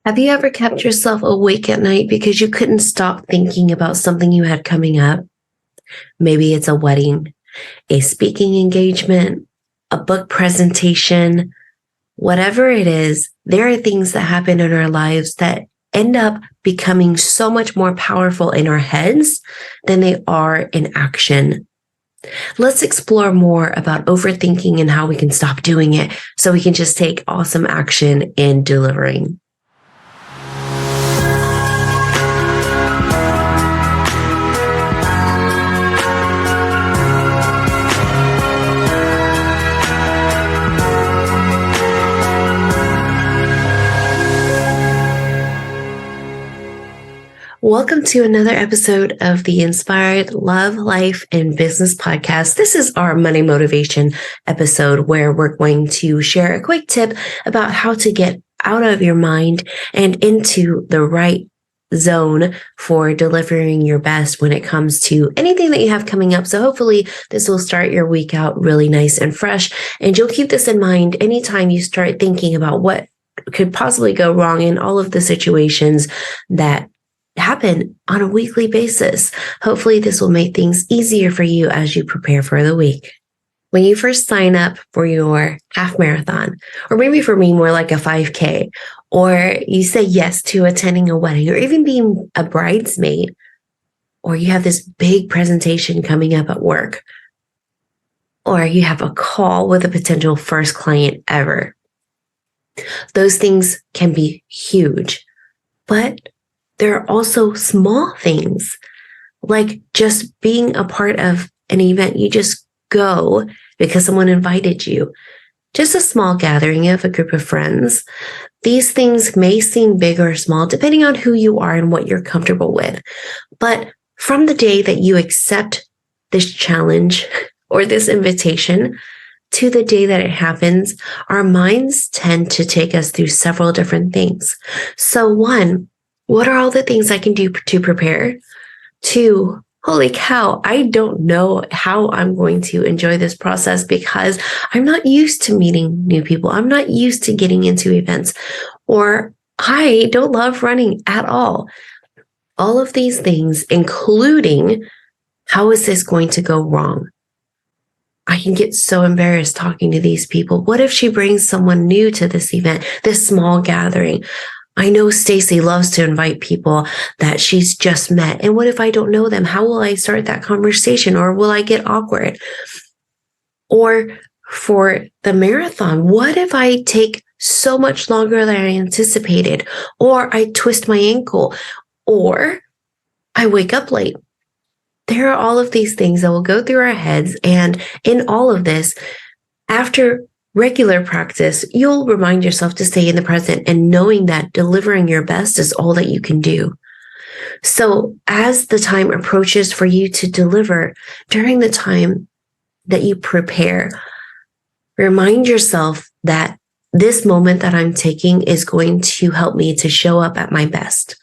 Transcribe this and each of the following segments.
Have you ever kept yourself awake at night because you couldn't stop thinking about something you had coming up? Maybe it's a wedding, a speaking engagement, a book presentation, whatever it is. There are things that happen in our lives that end up becoming so much more powerful in our heads than they are in action. Let's explore more about overthinking and how we can stop doing it so we can just take awesome action in delivering. Welcome to another episode of the Inspired Love, Life, and Business Podcast. This is our Money Motivation episode where we're going to share a quick tip about how to get out of your mind and into the right zone for delivering your best when it comes to anything that you have coming up. So hopefully this will start your week out really nice and fresh. And you'll keep this in mind anytime you start thinking about what could possibly go wrong in all of the situations that happen on a weekly basis. Hopefully this will make things easier for you as you prepare for the week. When you first sign up for your half marathon, or maybe for me, more like a 5K, or you say yes to attending a wedding, or even being a bridesmaid, or you have this big presentation coming up at work, or you have a call with a potential first client ever. Those things can be huge, but there are also small things like just being a part of an event. You just go because someone invited you. Just a small gathering of a group of friends. These things may seem big or small depending on who you are and what you're comfortable with. But from the day that you accept this challenge or this invitation to the day that it happens, our minds tend to take us through several different things. So one, what are all the things I can do to prepare? Two, holy cow, I don't know how I'm going to enjoy this process because I'm not used to meeting new people. I'm not used to getting into events, or I don't love running at all. All of these things, including how is this going to go wrong? I can get so embarrassed talking to these people. What if she brings someone new to this event, this small gathering? I know Stacy loves to invite people that she's just met. And what if I don't know them? How will I start that conversation? Or will I get awkward? Or for the marathon, what if I take so much longer than I anticipated? Or I twist my ankle? Or I wake up late? There are all of these things that will go through our heads. And in all of this, after regular practice, you'll remind yourself to stay in the present and knowing that delivering your best is all that you can do. So as the time approaches for you to deliver, during the time that you prepare, remind yourself that this moment that I'm taking is going to help me to show up at my best.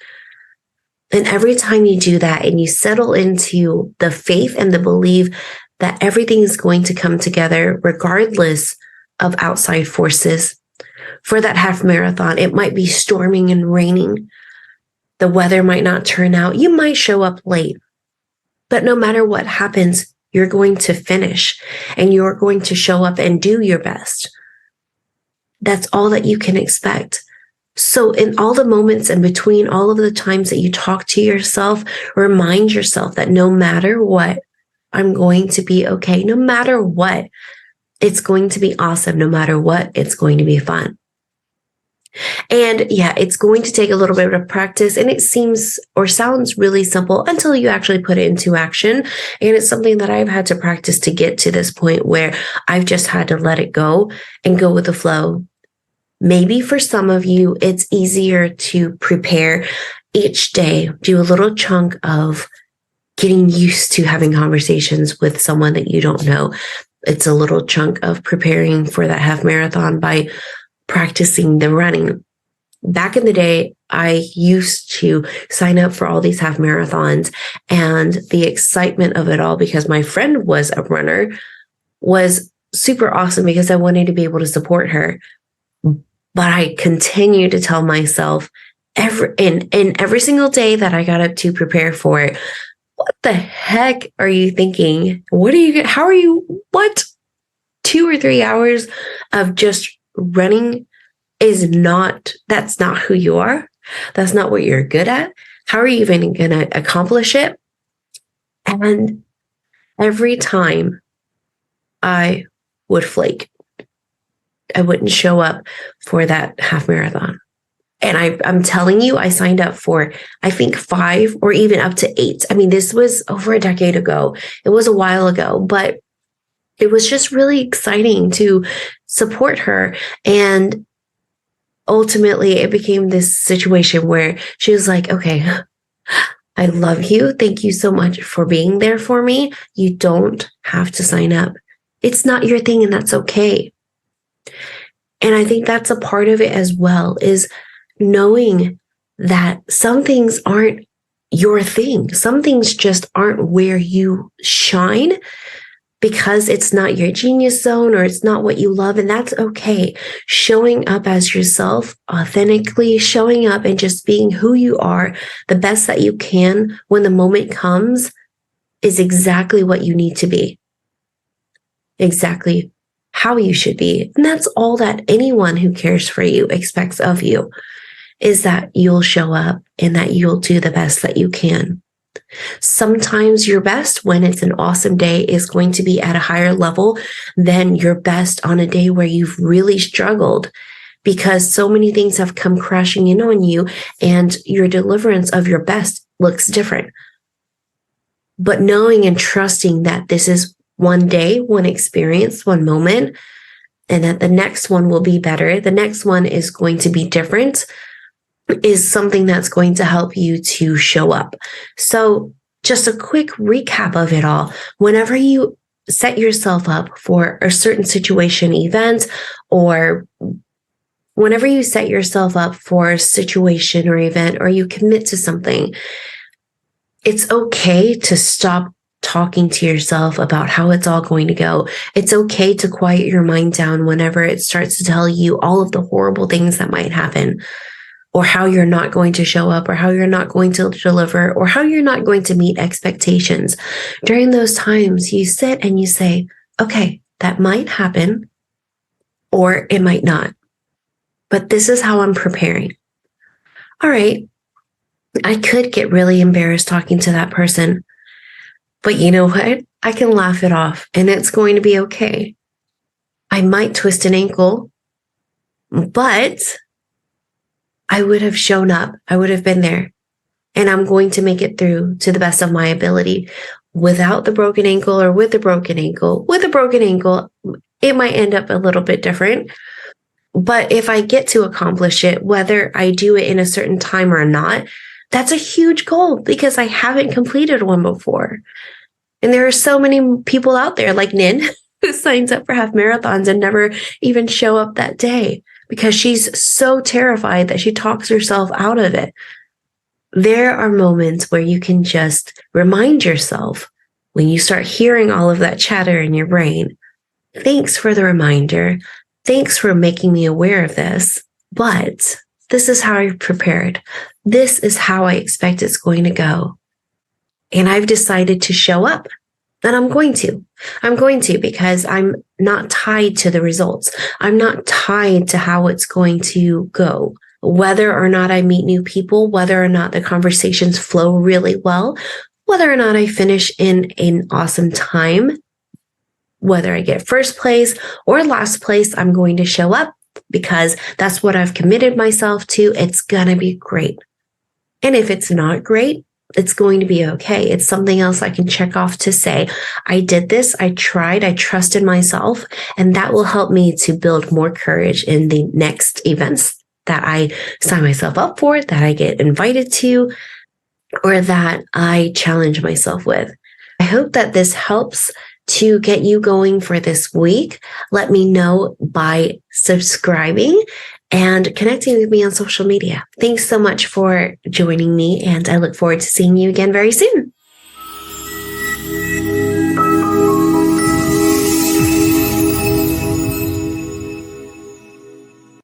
And every time you do that and you settle into the faith and the belief that everything is going to come together regardless of outside forces. For that half marathon, it might be storming and raining. The weather might not turn out. You might show up late. But no matter what happens, you're going to finish and you're going to show up and do your best. That's all that you can expect. So in all the moments in between, all of the times that you talk to yourself, remind yourself that no matter what, I'm going to be okay. No matter what, it's going to be awesome. No matter what, it's going to be fun. And yeah, it's going to take a little bit of practice, and it seems or sounds really simple until you actually put it into action. And it's something that I've had to practice to get to this point where I've just had to let it go and go with the flow. Maybe for some of you, it's easier to prepare each day, do a little chunk of getting used to having conversations with someone that you don't know. It's a little chunk of preparing for that half marathon by practicing the running. Back in the day, I used to sign up for all these half marathons, and the excitement of it all, because my friend was a runner, was super awesome because I wanted to be able to support her. But I continue to tell myself, every single day that I got up to prepare for it. What the heck are you thinking? What? 2 or 3 hours of just running that's not who you are. That's not what you're good at. How are you even going to accomplish it? And every time I would flake, I wouldn't show up for that half marathon. And I'm telling you, I signed up for, I think 5 or even up to 8. I mean, this was over a decade ago. It was a while ago, but it was just really exciting to support her. And ultimately, it became this situation where she was like, okay, I love you. Thank you so much for being there for me. You don't have to sign up. It's not your thing, and that's okay. And I think that's a part of it as well, is knowing that some things aren't your thing. Some things just aren't where you shine because it's not your genius zone or it's not what you love. And that's okay. Showing up as yourself, authentically showing up and just being who you are, the best that you can when the moment comes, is exactly what you need to be. Exactly how you should be. And that's all that anyone who cares for you expects of you, is that you'll show up and that you'll do the best that you can. Sometimes your best when it's an awesome day is going to be at a higher level than your best on a day where you've really struggled because so many things have come crashing in on you and your deliverance of your best looks different. But knowing and trusting that this is one day, one experience, one moment, and that the next one will be better, the next one is going to be different, is something that's going to help you to show up. So just a quick recap of it all. Whenever you set yourself up for a certain situation, event, or whenever you set yourself up for a situation or event, or you commit to something, it's okay to stop talking to yourself about how it's all going to go. It's okay to quiet your mind down whenever it starts to tell you all of the horrible things that might happen, or how you're not going to show up, or how you're not going to deliver, or how you're not going to meet expectations. During those times, you sit and you say, okay, that might happen, or it might not. But this is how I'm preparing. All right, I could get really embarrassed talking to that person, but you know what? I can laugh it off and it's going to be okay. I might twist an ankle, but I would have shown up. I would have been there, and I'm going to make it through to the best of my ability without the broken ankle or with the broken ankle. With a broken ankle, it might end up a little bit different. But if I get to accomplish it, whether I do it in a certain time or not, that's a huge goal because I haven't completed one before. And there are so many people out there like Nin who signs up for half marathons and never even show up that day because she's so terrified that she talks herself out of it. There are moments where you can just remind yourself when you start hearing all of that chatter in your brain, thanks for the reminder. Thanks for making me aware of this, but this is how I prepared. This is how I expect it's going to go. And I've decided to show up. And I'm going to because I'm not tied to the results. I'm not tied to how it's going to go. Whether or not I meet new people, whether or not the conversations flow really well, whether or not I finish in an awesome time, whether I get first place or last place, I'm going to show up because that's what I've committed myself to. It's going to be great. And if it's not great, it's going to be okay. It's something else I can check off to say, I did this, I tried, I trusted myself, and that will help me to build more courage in the next events that I sign myself up for, that I get invited to, or that I challenge myself with. I hope that this helps to get you going for this week. Let me know by subscribing and connecting with me on social media. Thanks so much for joining me, and I look forward to seeing you again very soon.